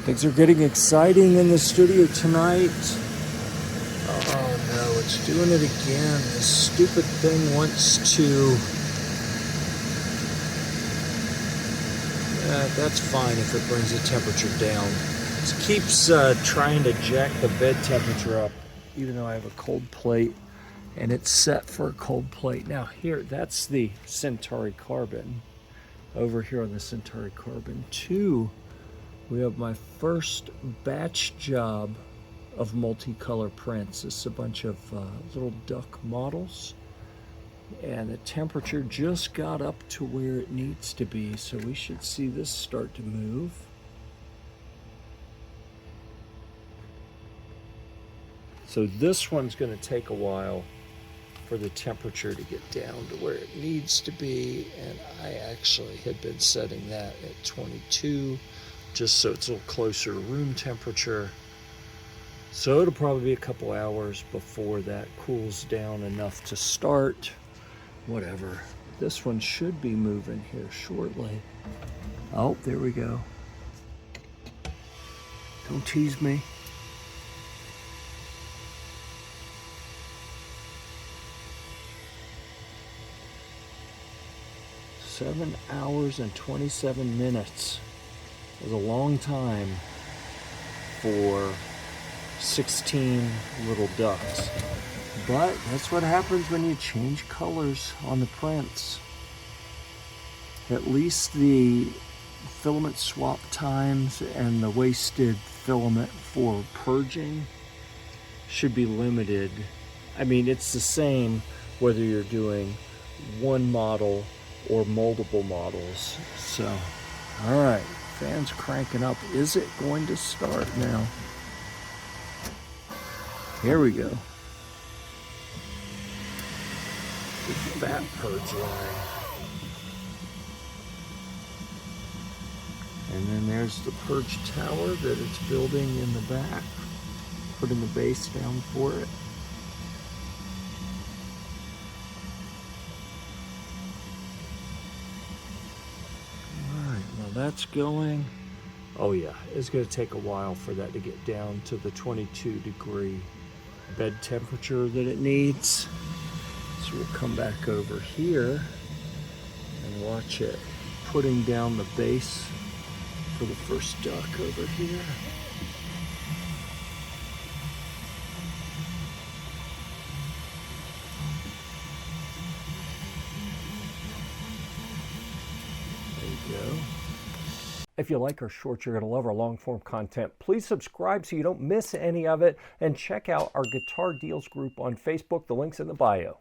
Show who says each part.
Speaker 1: Things are getting exciting in the studio tonight. Oh no, it's doing it again. This stupid thing wants to... that's fine if it brings the temperature down. It keeps trying to jack the bed temperature up, even though I have a cold plate and it's set for a cold plate. Now here, that's the Centauri Carbon. Over here on the Centauri Carbon 2, we have my first batch job of multicolor prints. This is a bunch of little duck models. And the temperature just got up to where it needs to be, so we should see this start to move. So this one's going to take a while for the temperature to get down to where it needs to be, and I actually had been setting that at 22 just so it's a little closer to room temperature. So it'll probably be a couple hours before that cools down enough to start. Whatever. This one should be moving here shortly. Oh, there we go. Don't tease me. Seven hours and 27 minutes is a long time for 16 little ducks. But that's what happens when you change colors on the prints. At least the filament swap times and the wasted filament for purging should be limited. I mean, it's the same whether you're doing one model or multiple models. So, all right, fan's cranking up. Is it going to start now? Here we go. The fat purge line. And then there's the purge tower that it's building in the back, putting the base down for it. Alright, well that's going. Oh yeah, it's going to take a while for that to get down to the 22-degree bed temperature that it needs. So we'll come back over here and watch it putting down the base for the first duck over here. There you go. If you like our shorts, you're going to love our long-form content. Please subscribe so you don't miss any of it, and check out our Guitar Deals group on Facebook. The link's in the bio.